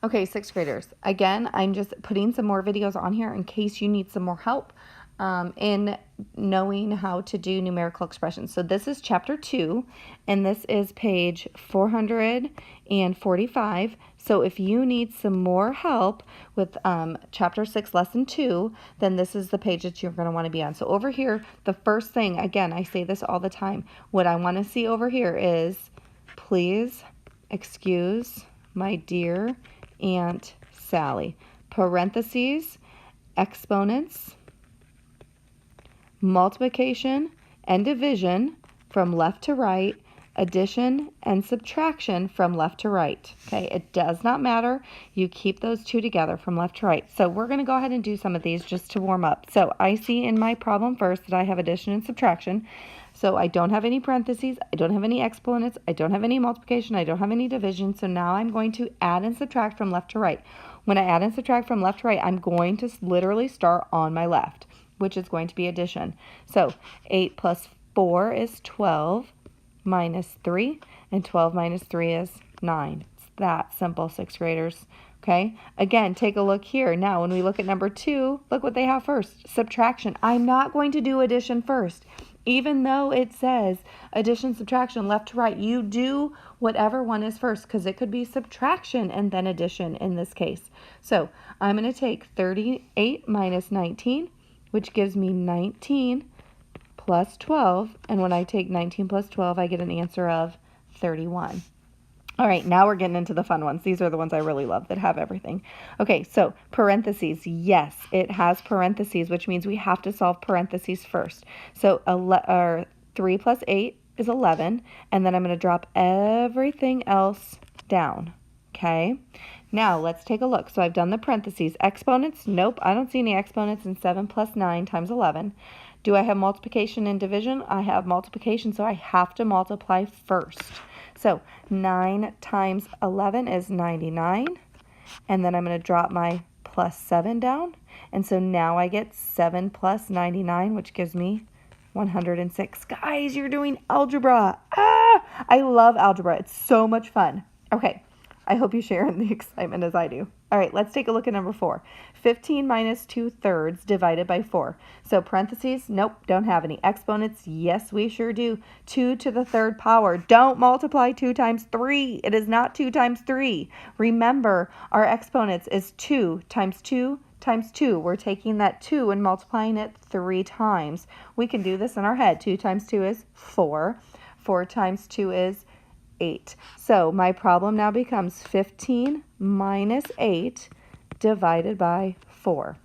Okay, sixth graders. Again, I'm just putting some more videos on here in case you need some more help in knowing how to do numerical expressions. So this is chapter 2, and this is page 445. So if you need some more help with chapter 6, lesson 2, then this is the page that you're going to want to be on. So over here, the first thing, again, I say this all the time, what I want to see over here is, please excuse my dear Aunt Sally. Parentheses, exponents, multiplication and division from left to right, addition and subtraction from left to right. Okay, it does not matter. You keep those two together from left to right. So we're going to go ahead and do some of these just to warm up. So I see in my problem first that I have addition and subtraction. So I don't have any parentheses, I don't have any exponents, I don't have any multiplication, I don't have any division. So now I'm going to add and subtract from left to right. When I add and subtract from left to right, I'm going to literally start on my left, which is going to be addition. So 8 plus 4 is 12 minus 3, and 12 minus 3 is 9. It's that simple, sixth graders. Okay, again, take a look here. Now, when we look at number 2, look what they have first, subtraction. I'm not going to do addition first. Even though it says addition, subtraction, left to right, you do whatever one is first, because it could be subtraction and then addition in this case. So I'm going to take 38 minus 19, which gives me 19 plus 12. And when I take 19 plus 12, I get an answer of 31. All right, now we're getting into the fun ones. These are the ones I really love that have everything. Okay, so parentheses. Yes, it has parentheses, which means we have to solve parentheses first. So 3 plus 8 is 11, and then I'm going to drop everything else down. Okay, now let's take a look. So I've done the parentheses. Exponents? Nope, I don't see any exponents in 7 plus 9 times 11. Do I have multiplication and division? I have multiplication, so I have to multiply first. So 9 times 11 is 99, and then I'm going to drop my plus 7 down, and so now I get 7 plus 99, which gives me 106. Guys, you're doing algebra. I love algebra. It's so much fun. Okay, I hope you share in the excitement as I do. All right, let's take a look at number 4. 15 minus 2/3 divided by 4. So parentheses, nope, don't have any. Exponents, yes, we sure do. 2 to the 3rd power. Don't multiply 2 times 3. It is not 2 times 3. Remember, our exponents is 2 times 2 times 2. We're taking that 2 and multiplying it 3 times. We can do this in our head. 2 times 2 is 4. 4 times 2 is 8. So my problem now becomes 15 minus 8 divided by 4.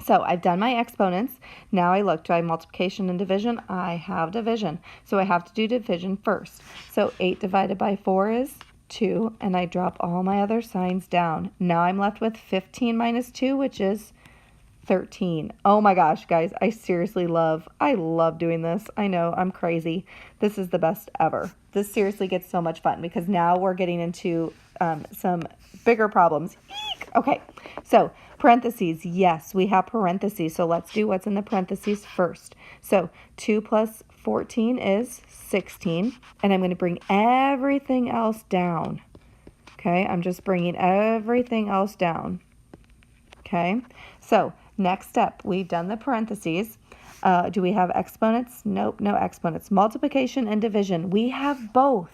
So I've done my exponents. Now I look, do I have multiplication and division? I have division. So I have to do division first. So 8 divided by 4 is 2, and I drop all my other signs down. Now I'm left with 15 minus 2, which is 13. Oh my gosh, guys, I love doing this. I know, I'm crazy. This is the best ever. This seriously gets so much fun because now we're getting into some bigger problems. Eek! Okay, so parentheses. Yes, we have parentheses. So let's do what's in the parentheses first. So 2 plus 14 is 16, and I'm going to bring everything else down. Okay, I'm just bringing everything else down. Okay, so next step, we've done the parentheses. Do we have exponents? Nope, no exponents. Multiplication and division, we have both.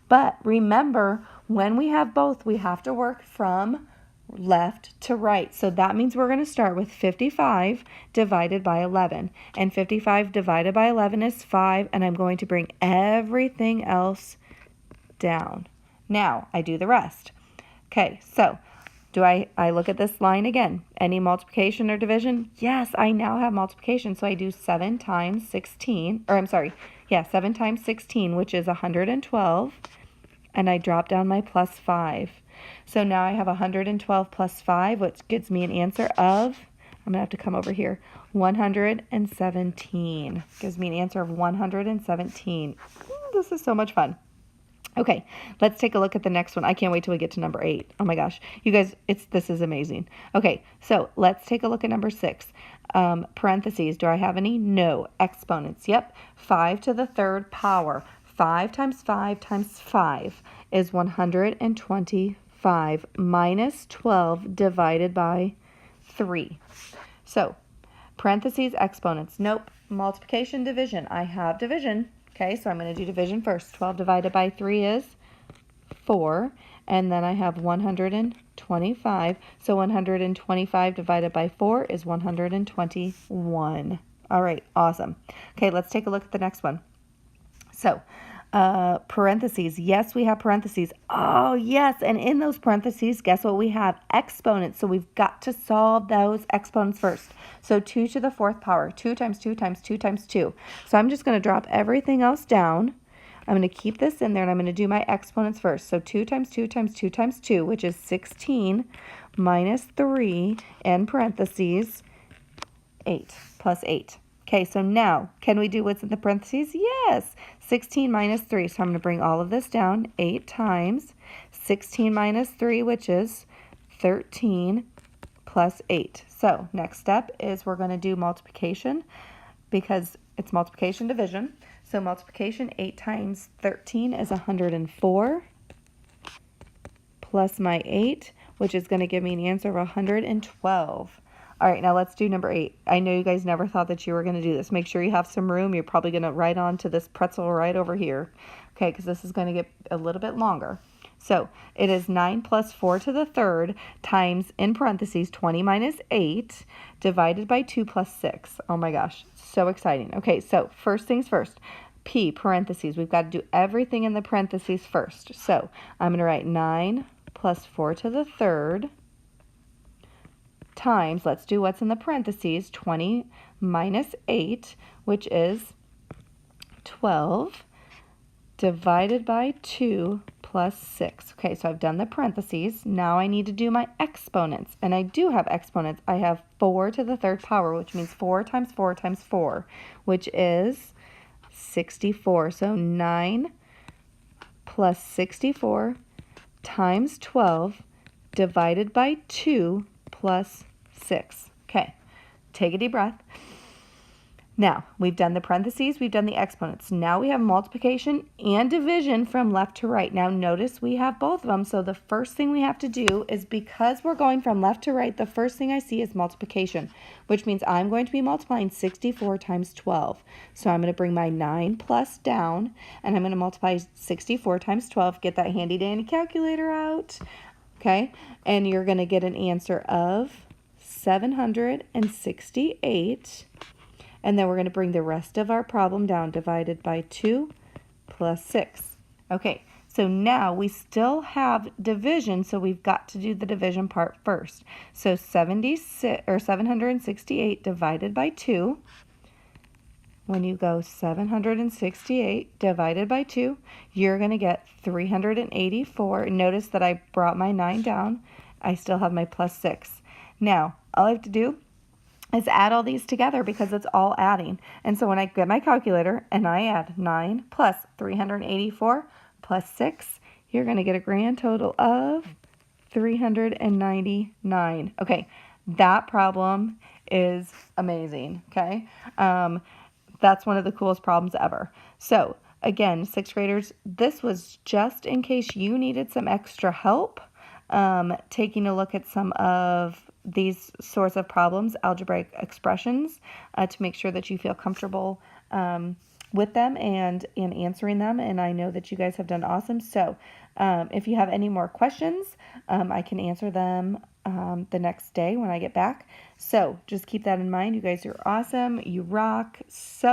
But remember, when we have both, we have to work from left to right. So that means we're going to start with 55 divided by 11. And 55 divided by 11 is 5, and I'm going to bring everything else down. Now, I do the rest. Okay, so do I look at this line again? Any multiplication or division? Yes, I now have multiplication. So I do 7 times 16, 7 times 16, which is 112. And I drop down my plus 5. So now I have 112 plus 5, which gives me an answer of, I'm going to have to come over here, 117. Gives me an answer of 117. This is so much fun. Okay, let's take a look at the next one. I can't wait till we get to number 8. Oh my gosh. You guys, this is amazing. Okay, so let's take a look at number 6. Parentheses, do I have any? No. Exponents, yep. 5 to the 3rd power. 5 times 5 times 5 is 125. 5 minus 12 divided by 3. So, parentheses, exponents. Nope. Multiplication, division. I have division. Okay, so I'm going to do division first. 12 divided by 3 is 4. And then I have 125. So 125 divided by 4 is 121. All right, awesome. Okay, let's take a look at the next one. So, parentheses. Yes, we have parentheses. Oh, yes. And in those parentheses, guess what we have? Exponents. So we've got to solve those exponents first. So 2 to the 4th power. 2 times 2 times 2 times 2. So I'm just going to drop everything else down. I'm going to keep this in there, and I'm going to do my exponents first. So 2 times 2 times 2 times 2, which is 16, minus 3, in parentheses, 8, plus 8. Okay, so now, can we do what's in the parentheses? Yes. 16 minus 3. So I'm going to bring all of this down. 8 times 16 minus 3, which is 13, plus 8. So next step is we're going to do multiplication because it's multiplication division. So multiplication, 8 times 13 is 104, plus my 8, which is going to give me an answer of 112. All right, now let's do number 8. I know you guys never thought that you were going to do this. Make sure you have some room. You're probably going to write on to this pretzel right over here, okay, because this is going to get a little bit longer. So it is 9 plus 4 to the 3rd times, in parentheses, 20 minus 8 divided by 2 plus 6. Oh my gosh, so exciting. Okay, so first things first. P, parentheses. We've got to do everything in the parentheses first. So I'm going to write 9 plus 4 to the 3rd times, let's do what's in the parentheses, 20 minus 8, which is 12, divided by 2 plus 6. Okay, so I've done the parentheses. Now I need to do my exponents, and I do have exponents. I have 4 to the 3rd power, which means 4 times 4 times 4, which is 64. So 9 plus 64 times 12 divided by 2 plus 6. Okay, take a deep breath. Now, we've done the parentheses, we've done the exponents. Now we have multiplication and division from left to right. Now notice we have both of them, so the first thing we have to do is, because we're going from left to right, the first thing I see is multiplication, which means I'm going to be multiplying 64 times 12. So I'm going to bring my 9 plus down, and I'm going to multiply 64 times 12. Get that handy dandy calculator out. Okay, and you're going to get an answer of 768. And then we're going to bring the rest of our problem down, divided by 2 plus 6. Okay, so now we still have division, so we've got to do the division part first. So 768 divided by 2. When you go 768 divided by 2, you're going to get 384. Notice that I brought my 9 down. I still have my plus 6. Now, all I have to do is add all these together because it's all adding. And so when I get my calculator and I add 9 plus 384 plus 6, you're going to get a grand total of 399. Okay, that problem is amazing, okay? That's one of the coolest problems ever. So again, 6th graders, this was just in case you needed some extra help taking a look at some of these sorts of problems, algebraic expressions, to make sure that you feel comfortable with them and in answering them. And I know that you guys have done awesome. So if you have any more questions, I can answer them the next day when I get back. So just keep that in mind. You guys are awesome. You rock. So